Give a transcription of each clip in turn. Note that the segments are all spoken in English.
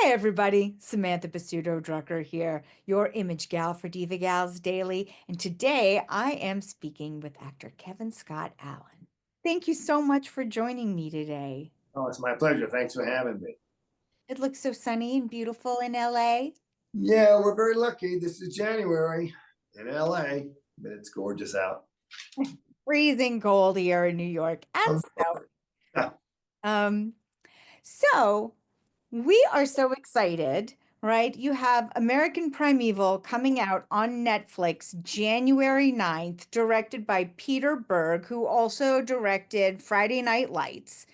Hi, everybody. Samantha Pasuto Drucker here, your image gal for Diva Gals Daily. And today I am speaking with actor Kevin Scott Allen. Thank you so much for joining me today. Oh, it's my pleasure. Thanks for having me. It looks so sunny and beautiful in LA. Yeah, we're very lucky. This is January in LA, but it's gorgeous out. Freezing cold here in New York and Um, snow. yeah. Um, so we are so excited, right? You have American Primeval coming out on Netflix January 9th, directed by Peter Berg, who also directed Friday Night Lights.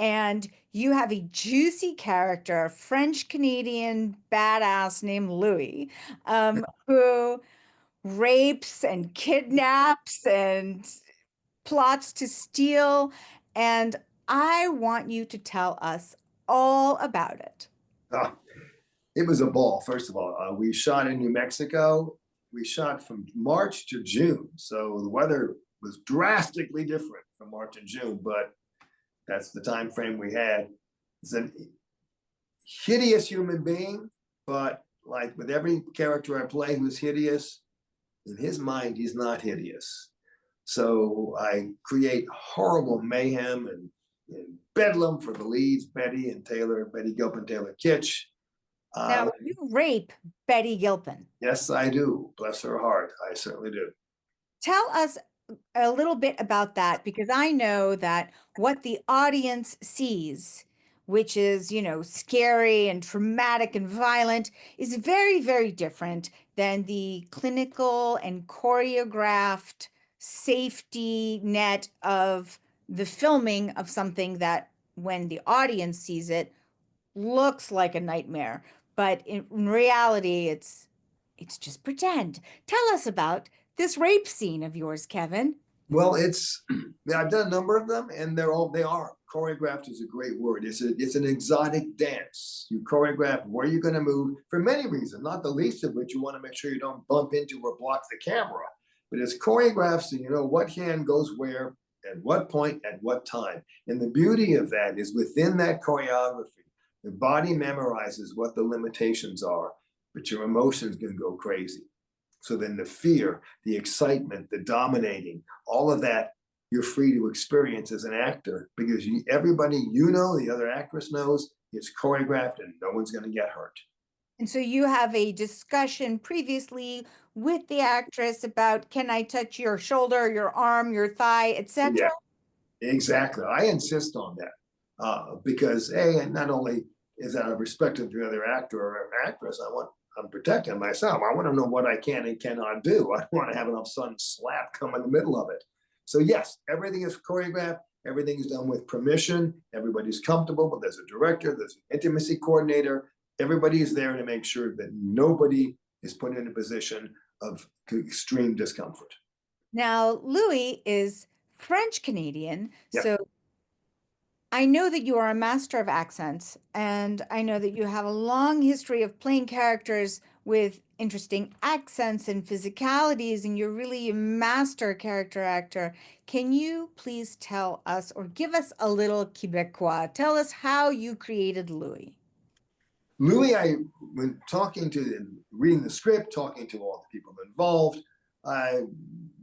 And you have a juicy character, French Canadian badass named Louis, who rapes and kidnaps and plots to steal. And I want you to tell us all about it. Oh, it was a ball, first of all. We shot in New Mexico. We shot from March to June. So the weather was drastically different from March and June, but that's the time frame we had. It's a hideous human being, but like with every character I play who's hideous, in his mind, he's not hideous. So I create horrible mayhem and bedlam for the leads, Betty Gilpin, Taylor Kitsch. Now, you rape Betty Gilpin. Yes, I do. Bless her heart. I certainly do. Tell us a little bit about that because I know that what the audience sees, which is, scary and traumatic and violent, is very, very different than the clinical and choreographed safety net of the filming of something that when the audience sees it looks like a nightmare, but in reality, it's just pretend. Tell us about this rape scene of yours, Kevin. Well, I've done a number of them, and they are choreographed is a great word. It's an exotic dance. You choreograph where you're going to move for many reasons, not the least of which you want to make sure you don't bump into or block the camera. But it's choreographed so you know what hand goes where, at what point, at what time. And the beauty of that is within that choreography, the body memorizes what the limitations are, but your emotions can go crazy. So then the fear, the excitement, the dominating, all of that you're free to experience as an actor because everybody the other actress knows it's choreographed and no one's going to get hurt. And so you have a discussion previously with the actress about can I touch your shoulder, your arm, your thigh, etc. Yeah, exactly. I insist on that because and not only is out of respect of the other actor or actress, I'm protecting myself. I want to know what I can and cannot do. I don't want to have enough sudden slap come in the middle of it. So yes, everything is choreographed. Everything is done with permission. Everybody's comfortable, but there's a director, there's an intimacy coordinator. Everybody is there to make sure that nobody is put in a position of extreme discomfort. Now, Louis is French Canadian, Yeah. so I know that you are a master of accents, and I know that you have a long history of playing characters with interesting accents and physicalities, and you're really a master character actor. Can you please tell us or give us a little Quebecois? Tell us how you created Louis. Louis, when talking to reading the script, talking to all the people involved, I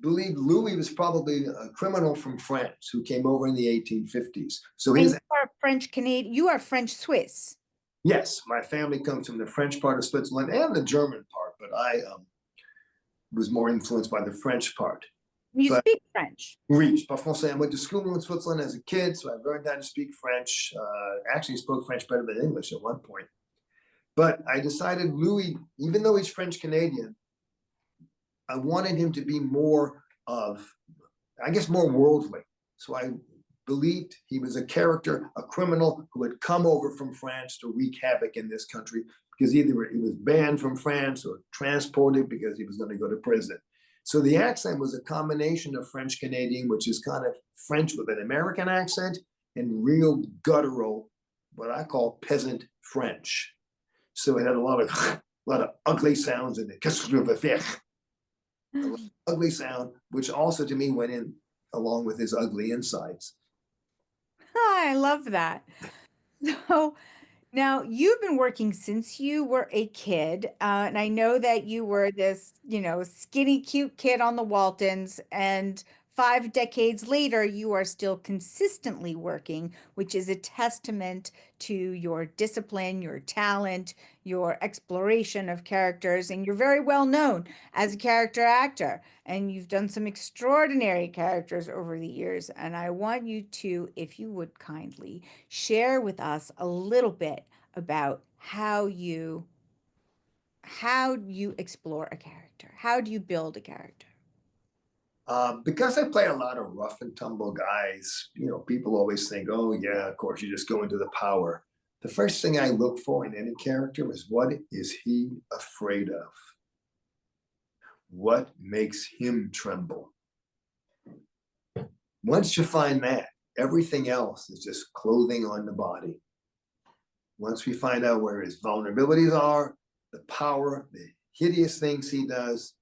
believe Louis was probably a criminal from France who came over in the 1850s. So And you his are French Canadian, you are French Swiss. yes, my family comes from the French part of Switzerland and the German part, but I was more influenced by the French part. You But speak French. oui, pas français. I went to school in Switzerland as a kid, so I learned how to speak French. Actually, spoke French better than English at one point. But I decided Louis, even though he's French Canadian, I wanted him to be more of, I guess, more worldly. So I believed he was a character, a criminal who had come over from France to wreak havoc in this country because either he was banned from France or transported because he was going to go to prison. So the accent was a combination of French Canadian, which is kind of French with an American accent, and real guttural, what I call peasant French. So it had a lot of ugly sounds in it. Qu'est-ce que je veux faire? Ugly sound, which also to me went in along with his ugly insides. I love that. So Now, you've been working since you were a kid, and I know that you were this, skinny, cute kid on the Waltons, and 5 decades later, you are still consistently working, which is a testament to your discipline, your talent, your exploration of characters, and you're very well known as a character actor, and you've done some extraordinary characters over the years, and I want you to, if you would kindly, share with us a little bit about how you explore a character. How do you build a character? Because I play a lot of rough and tumble guys, people always think, oh, yeah, of course, you just go into the power. The first thing I look for in any character is what is he afraid of? What makes him tremble? Once you find that, everything else is just clothing on the body. Once we find out where his vulnerabilities are, the power, the hideous things he does,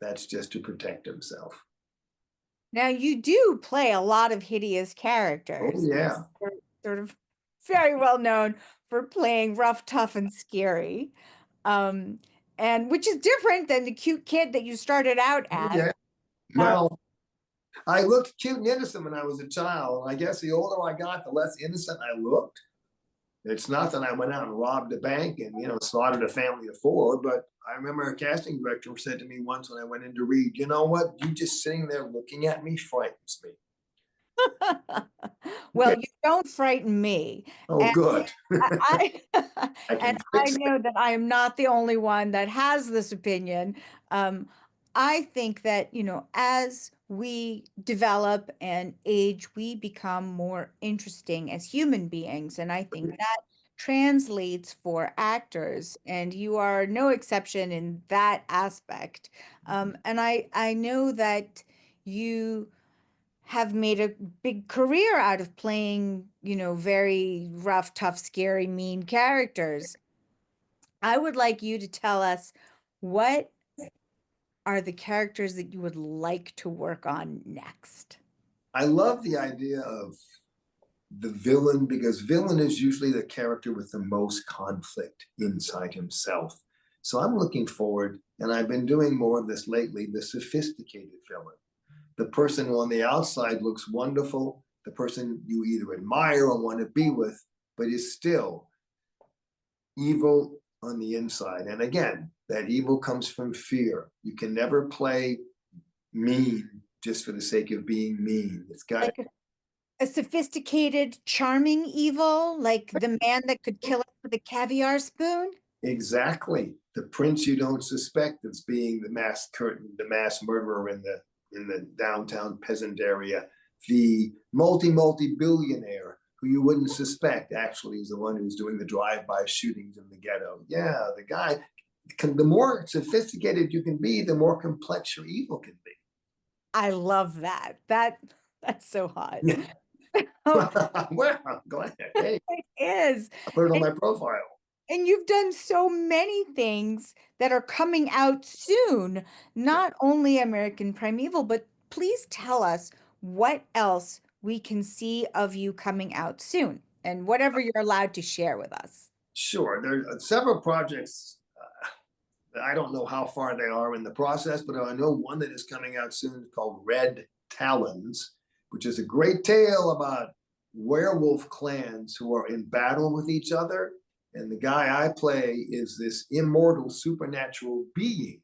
that's just to protect himself. Now, you do play a lot of hideous Oh, characters. yeah. You're sort of very well known for playing rough, tough, and scary. Um, and which is different than the cute kid that you started out Oh, as. yeah. Um, Well, I looked cute and innocent when I was a child. I guess the older I got, the less innocent I looked. It's not that I went out and robbed a bank and slaughtered a family of four, but I remember a casting director said to me once when I went in to read, you know what? You just sitting there looking at me frightens me. well, Okay. you don't frighten me. Oh, good. I I and can I fix it. know that I am not the only one that has this opinion. Um, I think that, as we develop and age, we become more interesting as human beings. And I think that translates for actors, and you are no exception in that aspect. And I know that you have made a big career out of playing, very rough, tough, scary, mean characters. I would like you to tell us what are the characters that you would like to work on next? I love the idea of the villain because villain is usually the character with the most conflict inside himself. So I'm looking forward, and I've been doing more of this lately, the sophisticated villain. The person who on the outside looks wonderful, the person you either admire or want to be with, but is still evil on the inside. And again, that evil comes from fear. You can never play mean just for the sake of being mean. It's got Like a sophisticated, charming evil, like the man that could kill us with a caviar spoon? exactly the prince you don't suspect that's being the mass murderer in the downtown peasant area, the multi billionaire who you wouldn't suspect actually is the one who's doing the drive-by shootings in the ghetto. Yeah, the guy. The more sophisticated you can be, the more complex your evil can be. I love that. That's so hot. Yeah. Oh, Well, I'm glad. Hey, it is. I put it on my profile. And you've done so many things that are coming out soon, not only American Primeval, but please tell us what else we can see of you coming out soon and whatever you're allowed to share with us. Sure, there are several projects. I don't know how far they are in the process, but I know one that is coming out soon called Red Talons, which is a great tale about werewolf clans who are in battle with each other. And the guy I play is this immortal supernatural being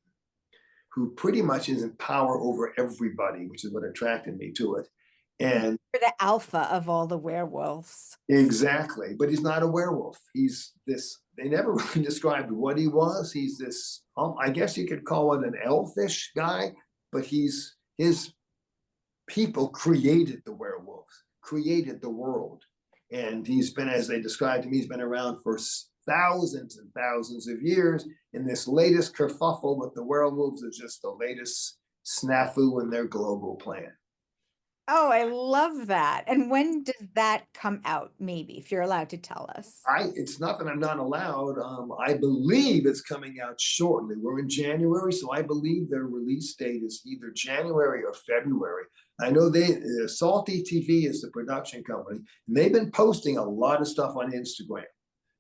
who pretty much is in power over everybody, which is what attracted me to it. And You're the alpha of all the werewolves. exactly, but he's not a werewolf. He's this. They never really described what he was. He's this. I guess you could call it an elfish guy, but his people created the werewolves, created the world, and he's been, as they described him, he's been around for thousands and thousands of years. And this latest kerfuffle with the werewolves is just the latest snafu in their global plan. Oh, I love that. And when does that come out, maybe, if you're allowed to tell us? It's not that I'm not allowed. I believe it's coming out shortly. We're in January, so I believe their release date is either January or February. I know Salty TV is the production company, and they've been posting a lot of stuff on Instagram.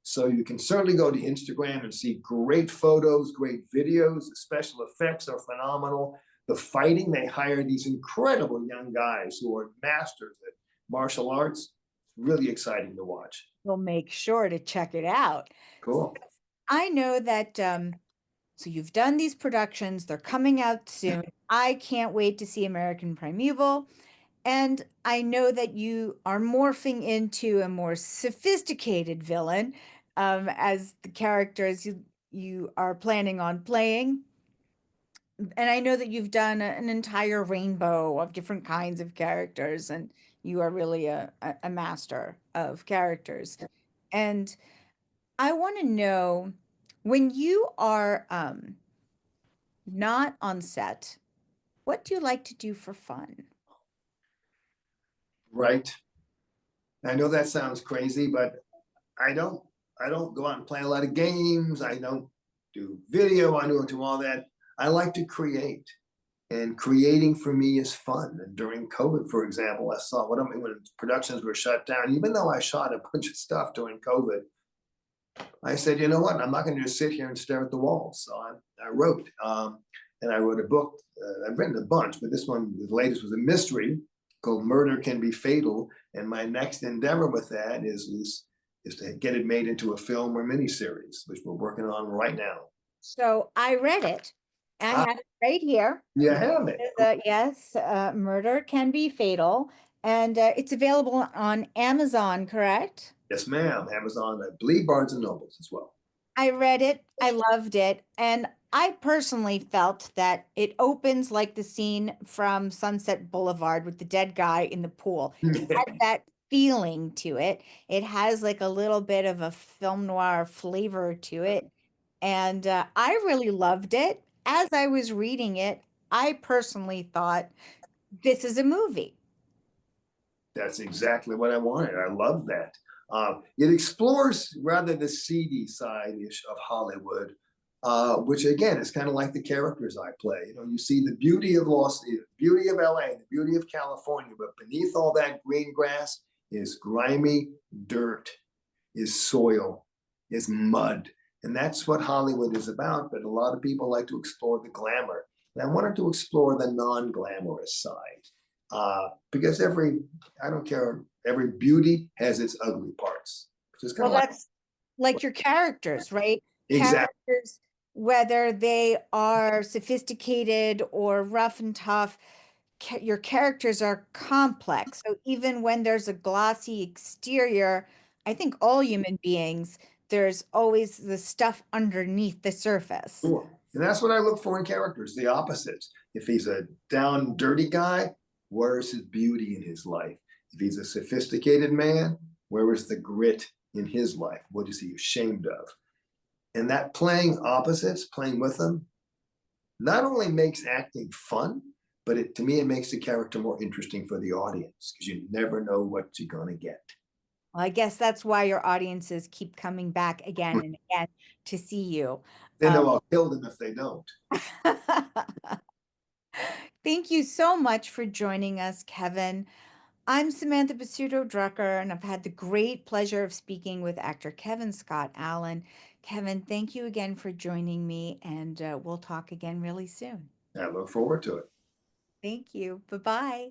So you can certainly go to Instagram and see great photos, great videos. The special effects are phenomenal. The fighting, they hire these incredible young guys who are masters at martial arts. Really exciting to watch. We'll make sure to check it out. Cool. I know that so you've done these productions, they're coming out soon. I can't wait to see American Primeval. And I know that you are morphing into a more sophisticated villain as the characters you are planning on playing. And I know that you've done an entire rainbow of different kinds of characters, and you are really a master of characters. And I want to know when you are not on set, what do you like to do for fun? Right. I know that sounds crazy, but I don't I don't go out and play a lot of games. I don't do video. I don't do all that. I like to create. And creating for me is fun. And during COVID, for example, I saw what I mean when productions were shut down, even though I shot a bunch of stuff during COVID, I said, you know what? I'm not going to just sit here and stare at the walls. So I wrote, and I wrote a book. I've written a bunch, but this one, the latest, was a mystery called "Murder Can Be Fatal." And my next endeavor with that is to get it made into a film or miniseries, which we're working on right now. So I read it. I Ah, have it right here. you have it. Yes, Murder Can Be Fatal, and it's available on Amazon, correct? Yes, ma'am. Amazon, I believe Barnes and Nobles as well. I read it, I loved it, and I personally felt that it opens like the scene from Sunset Boulevard with the dead guy in the pool. It had that feeling to it. It has like a little bit of a film noir flavor to it, and I really loved it. As I was reading it, I personally thought this is a movie. That's exactly what I wanted. I love that. It explores rather the seedy side ish of Hollywood, which again is kind of like the characters I play. You know, you see the beauty of beauty of LA, the beauty of California, but beneath all that green grass is grimy dirt, is soil, is mud. And that's what Hollywood is about. But a lot of people like to explore the glamour. And I wanted to explore the non glamorous side. Because I don't care, every beauty has its ugly parts. Which is kind Well, of like, that's like your characters, right? exactly. Characters, whether they are sophisticated or rough and tough, your characters are complex. So even when there's a glossy exterior, I think all human beings, there's always the stuff underneath the surface. Sure. And that's what I look for in characters, the opposites. If he's a down, dirty guy, where is his beauty in his life? If he's a sophisticated man, where is the grit in his life? What is he ashamed of? And that playing opposites, playing with them, not only makes acting fun, but to me, it makes the character more interesting for the audience because you never know what you're going to get. Well, I guess that's why your audiences keep coming back again and again to see you. They know I'll kill them if they don't. Thank you so much for joining us, Kevin. I'm Samantha Basuto Drucker, and I've had the great pleasure of speaking with actor Kevin Scott Allen. Kevin, thank you again for joining me, and we'll talk again really soon. I look forward to it. Thank you. Bye bye.